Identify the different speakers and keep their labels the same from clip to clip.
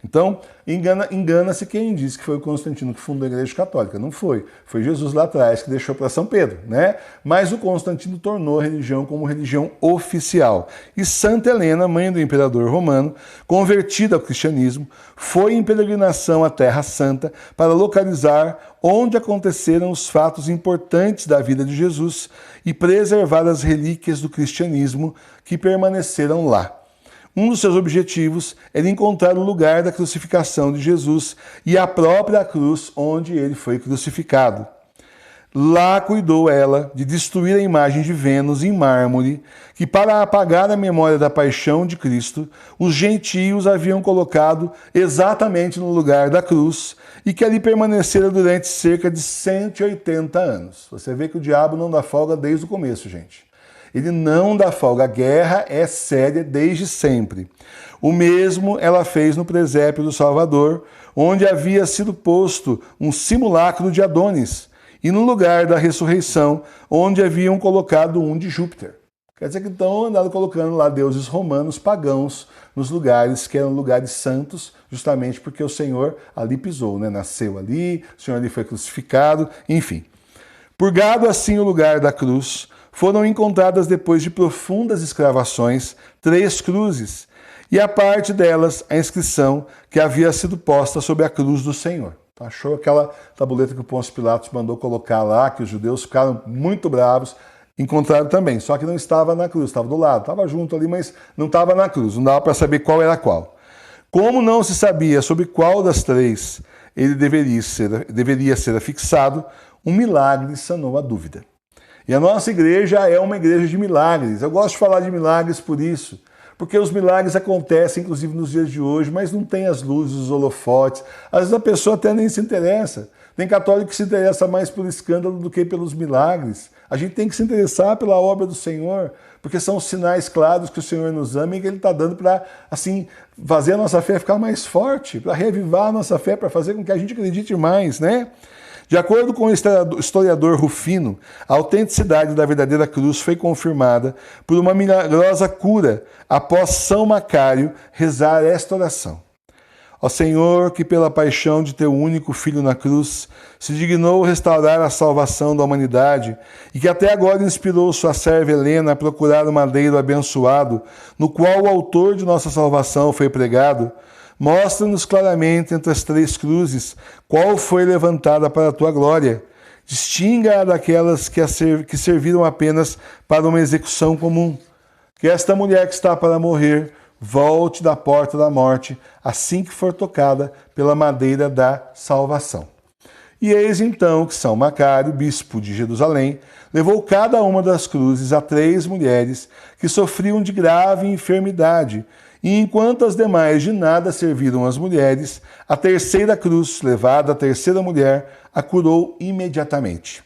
Speaker 1: Então, engana-se quem diz que foi o Constantino que fundou a Igreja Católica. Não foi. Foi Jesus lá atrás que deixou para São Pedro, né? Mas o Constantino tornou a religião como religião oficial. E Santa Helena, mãe do imperador romano, convertida ao cristianismo, foi em peregrinação à Terra Santa para localizar onde aconteceram os fatos importantes da vida de Jesus e preservar as relíquias do cristianismo que permaneceram lá. Um dos seus objetivos era encontrar o lugar da crucificação de Jesus e a própria cruz onde ele foi crucificado. Lá cuidou ela de destruir a imagem de Vênus em mármore, que para apagar a memória da paixão de Cristo, os gentios haviam colocado exatamente no lugar da cruz e que ali permanecera durante cerca de 180 anos. Você vê que o diabo não dá folga desde o começo, gente. Ele não dá folga. A guerra é séria desde sempre. O mesmo ela fez no presépio do Salvador, onde havia sido posto um simulacro de Adonis, e no lugar da ressurreição, onde haviam colocado um de Júpiter. Quer dizer que então andaram colocando lá deuses romanos pagãos nos lugares que eram lugares santos, justamente porque o Senhor ali pisou, né? Nasceu ali, o Senhor ali foi crucificado, enfim. Purgado assim o lugar da cruz, foram encontradas depois de profundas escavações 3 cruzes, e a parte delas a inscrição que havia sido posta sobre a cruz do Senhor. Achou aquela tabuleta que o Pôncio Pilatos mandou colocar lá, que os judeus ficaram muito bravos, encontraram também, só que não estava na cruz, estava do lado, estava junto ali, mas não estava na cruz, não dava para saber qual era qual. Como não se sabia sobre qual das 3 ele deveria ser afixado, um milagre sanou a dúvida. E a nossa igreja é uma igreja de milagres. Eu gosto de falar de milagres por isso, porque os milagres acontecem, inclusive nos dias de hoje, mas não tem as luzes, os holofotes. Às vezes a pessoa até nem se interessa. Tem católico que se interessa mais pelo escândalo do que pelos milagres. A gente tem que se interessar pela obra do Senhor, porque são sinais claros que o Senhor nos ama e que Ele está dando para, assim, fazer a nossa fé ficar mais forte, para reavivar a nossa fé, para fazer com que a gente acredite mais, né? De acordo com o historiador Rufino, a autenticidade da verdadeira cruz foi confirmada por uma milagrosa cura após São Macário rezar esta oração. Ó Senhor, que pela paixão de teu único Filho na cruz se dignou restaurar a salvação da humanidade e que até agora inspirou sua serva Helena a procurar o madeiro abençoado, no qual o autor de nossa salvação foi pregado, mostra-nos claramente entre as 3 cruzes qual foi levantada para a tua glória. Distinga-a daquelas que serviram apenas para uma execução comum. Que esta mulher que está para morrer volte da porta da morte assim que for tocada pela madeira da salvação. E eis então que São Macário, bispo de Jerusalém, levou cada uma das cruzes a 3 mulheres que sofriam de grave enfermidade, e enquanto as demais de nada serviram as mulheres, a terceira cruz, levada à terceira mulher, a curou imediatamente.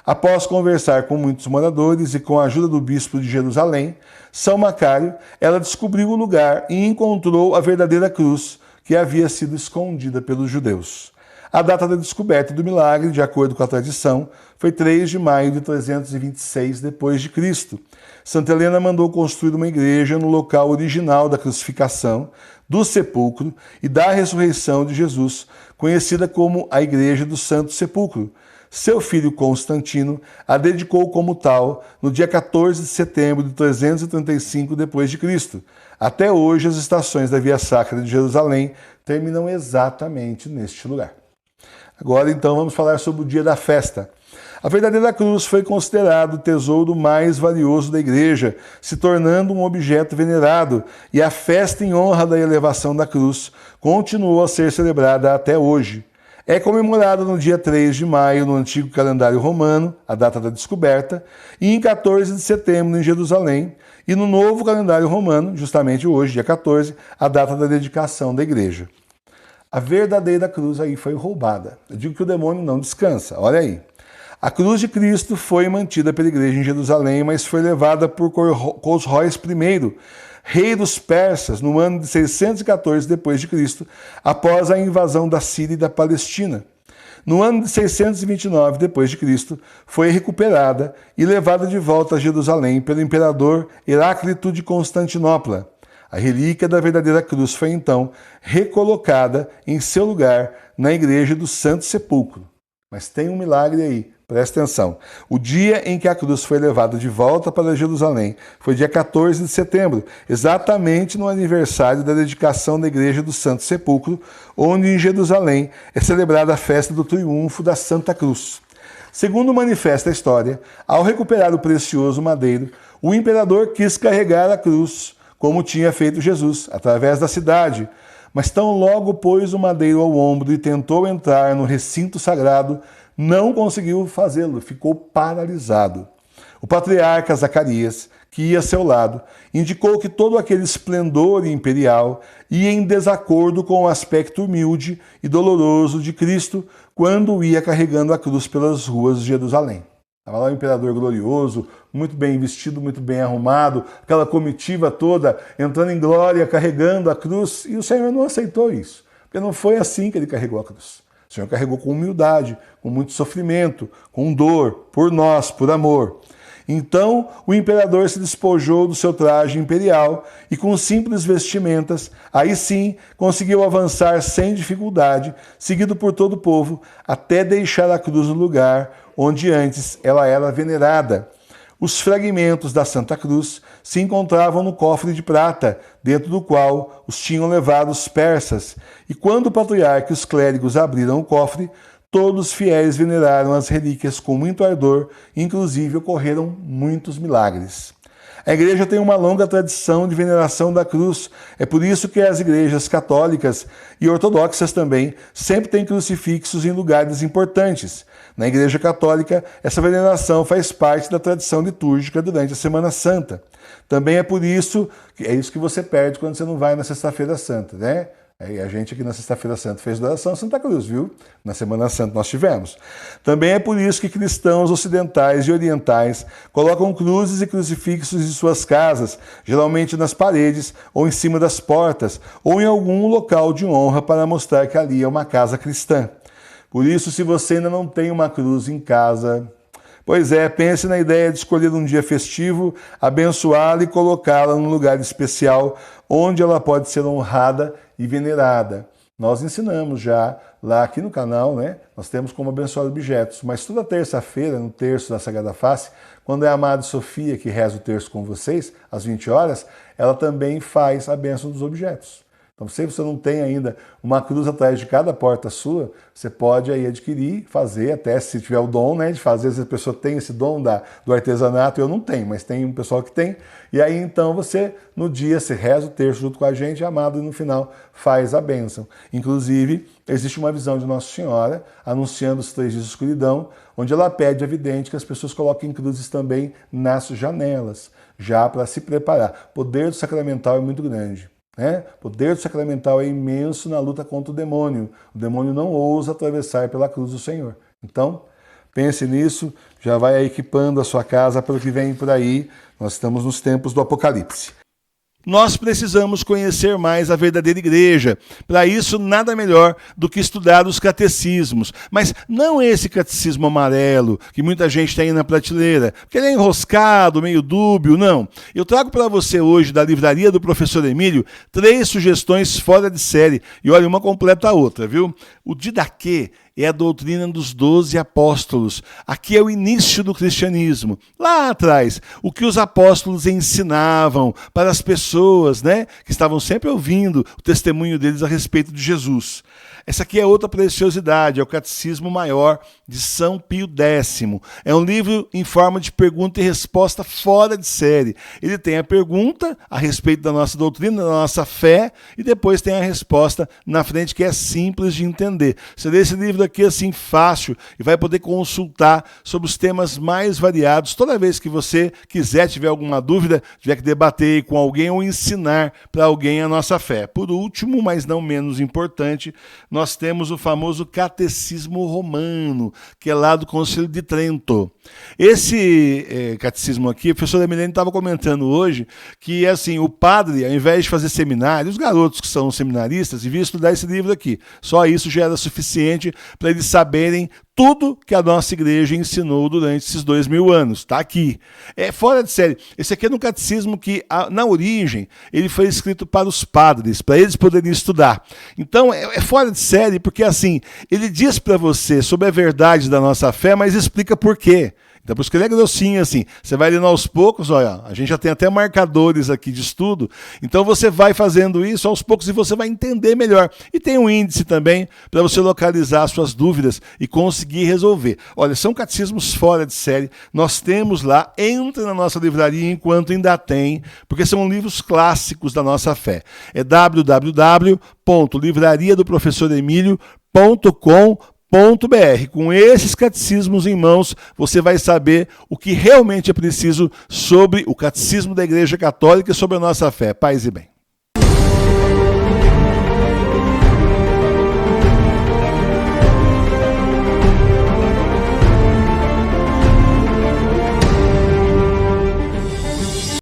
Speaker 1: Após conversar com muitos moradores e com a ajuda do bispo de Jerusalém, São Macário, ela descobriu o lugar e encontrou a verdadeira cruz que havia sido escondida pelos judeus. A data da descoberta do milagre, de acordo com a tradição, foi 3 de maio de 326 d.C. Santa Helena mandou construir uma igreja no local original da crucificação, do sepulcro e da ressurreição de Jesus, conhecida como a Igreja do Santo Sepulcro. Seu filho Constantino a dedicou como tal no dia 14 de setembro de 335 d.C. Até hoje, as estações da Via Sacra de Jerusalém terminam exatamente neste lugar. Agora, então, vamos falar sobre o dia da festa. A verdadeira cruz foi considerado o tesouro mais valioso da igreja, se tornando um objeto venerado, e a festa em honra da elevação da cruz continuou a ser celebrada até hoje. É comemorada no dia 3 de maio no antigo calendário romano, a data da descoberta, e em 14 de setembro em Jerusalém, e no novo calendário romano, justamente hoje, dia 14, a data da dedicação da igreja. A verdadeira cruz aí foi roubada. Eu digo que o demônio não descansa, olha aí. A cruz de Cristo foi mantida pela igreja em Jerusalém, mas foi levada por Cosróis I, rei dos persas, no ano de 614 d.C., após a invasão da Síria e da Palestina. No ano de 629 d.C., foi recuperada e levada de volta a Jerusalém pelo imperador Heráclito de Constantinopla. A relíquia da verdadeira cruz foi então recolocada em seu lugar na igreja do Santo Sepulcro. Mas tem um milagre aí, presta atenção. O dia em que a cruz foi levada de volta para Jerusalém foi dia 14 de setembro, exatamente no aniversário da dedicação da igreja do Santo Sepulcro, onde em Jerusalém é celebrada a festa do triunfo da Santa Cruz. Segundo manifesta a história, ao recuperar o precioso madeiro, o imperador quis carregar a cruz, como tinha feito Jesus, através da cidade. Mas tão logo pôs o madeiro ao ombro e tentou entrar no recinto sagrado, não conseguiu fazê-lo, ficou paralisado. O patriarca Zacarias, que ia a seu lado, indicou que todo aquele esplendor imperial ia em desacordo com o aspecto humilde e doloroso de Cristo quando ia carregando a cruz pelas ruas de Jerusalém. Estava lá o imperador glorioso, muito bem vestido, muito bem arrumado, aquela comitiva toda entrando em glória, carregando a cruz, e o Senhor não aceitou isso, porque não foi assim que ele carregou a cruz. O Senhor carregou com humildade, com muito sofrimento, com dor, por nós, por amor. Então o imperador se despojou do seu traje imperial e com simples vestimentas, aí sim conseguiu avançar sem dificuldade, seguido por todo o povo, até deixar a cruz no lugar onde antes ela era venerada. Os fragmentos da Santa Cruz se encontravam no cofre de prata, dentro do qual os tinham levado os persas. E quando o patriarca e os clérigos abriram o cofre, todos os fiéis veneraram as relíquias com muito ardor, inclusive ocorreram muitos milagres. A igreja tem uma longa tradição de veneração da cruz. É por isso que as igrejas católicas e ortodoxas também sempre têm crucifixos em lugares importantes. Na igreja católica, essa veneração faz parte da tradição litúrgica durante a Semana Santa. Também é por isso que é isso que você perde quando você não vai na Sexta-feira Santa, né? A gente aqui na Sexta-feira Santa fez oração Santa Cruz, viu? Na Semana Santa nós tivemos. Também é por isso que cristãos ocidentais e orientais colocam cruzes e crucifixos em suas casas, geralmente nas paredes ou em cima das portas, ou em algum local de honra para mostrar que ali é uma casa cristã. Por isso, se você ainda não tem uma cruz em casa, pois é, pense na ideia de escolher um dia festivo, abençoá-la e colocá-la num lugar especial, onde ela pode ser honrada e venerada. Nós ensinamos já lá aqui no canal, né? Nós temos como abençoar objetos, mas toda terça-feira, no terço da Sagrada Face, quando é a Amada Sofia que reza o terço com vocês, às 20 horas, ela também faz a bênção dos objetos. Então, se você não tem ainda uma cruz atrás de cada porta sua, você pode aí adquirir, fazer, até se tiver o dom, né, de fazer. Às vezes a pessoa tem esse dom do artesanato, eu não tenho, mas tem um pessoal que tem. E aí, então, você, no dia, você reza o terço junto com a gente, amado, e no final faz a bênção. Inclusive, existe uma visão de Nossa Senhora, anunciando os 3 dias de escuridão, onde ela pede a vidente que as pessoas coloquem cruzes também nas janelas, já para se preparar. O poder do sacramental é muito grande. O poder do sacramental é imenso na luta contra o demônio. O demônio não ousa atravessar pela cruz do Senhor. Então, pense nisso, já vai equipando a sua casa para o que vem por aí. Nós estamos nos tempos do Apocalipse. Nós precisamos conhecer mais a verdadeira igreja. Para isso, nada melhor do que estudar os catecismos. Mas não esse catecismo amarelo, que muita gente tem aí na prateleira, porque ele é enroscado, meio dúbio, não. Eu trago para você hoje, da livraria do professor Emílio, 3 sugestões fora de série. E olha, uma completa a outra, viu? O Didaquê é a doutrina dos 12 apóstolos. Aqui é o início do cristianismo. Lá atrás, o que os apóstolos ensinavam para as pessoas, né, que estavam sempre ouvindo o testemunho deles a respeito de Jesus. Essa aqui é outra preciosidade, é o Catecismo Maior de São Pio X. É um livro em forma de pergunta e resposta fora de série. Ele tem a pergunta a respeito da nossa doutrina, da nossa fé, e depois tem a resposta na frente, que é simples de entender. Você lê esse livro aqui assim fácil e vai poder consultar sobre os temas mais variados. Toda vez que você quiser, tiver alguma dúvida, tiver que debater com alguém ou ensinar para alguém a nossa fé. Por último, mas não menos importante, nós temos o famoso Catecismo Romano, que é lá do Concílio de Trento. Esse catecismo aqui, a professora Emilene estava comentando hoje que assim, o padre, ao invés de fazer seminário, os garotos que são seminaristas, deviam estudar esse livro aqui. Só isso já era suficiente para eles saberem tudo que a nossa igreja ensinou durante esses 2000 anos. Está aqui. É fora de série. Esse aqui é um catecismo que, na origem, ele foi escrito para os padres, para eles poderem estudar. Então, é fora de série, porque assim, ele diz para você sobre a verdade da nossa fé, mas explica por quê. Então, por isso que ele é grossinho assim. Você vai lendo aos poucos, olha, a gente já tem até marcadores aqui de estudo. Então, você vai fazendo isso aos poucos e você vai entender melhor. E tem um índice também para você localizar as suas dúvidas e conseguir resolver. Olha, são catecismos fora de série. Nós temos lá, entra na nossa livraria enquanto ainda tem, porque são livros clássicos da nossa fé. É www.livrariadoprofessoremilio.com.br. Com esses catecismos em mãos, você vai saber o que realmente é preciso sobre o catecismo da Igreja Católica e sobre a nossa fé. Paz e bem.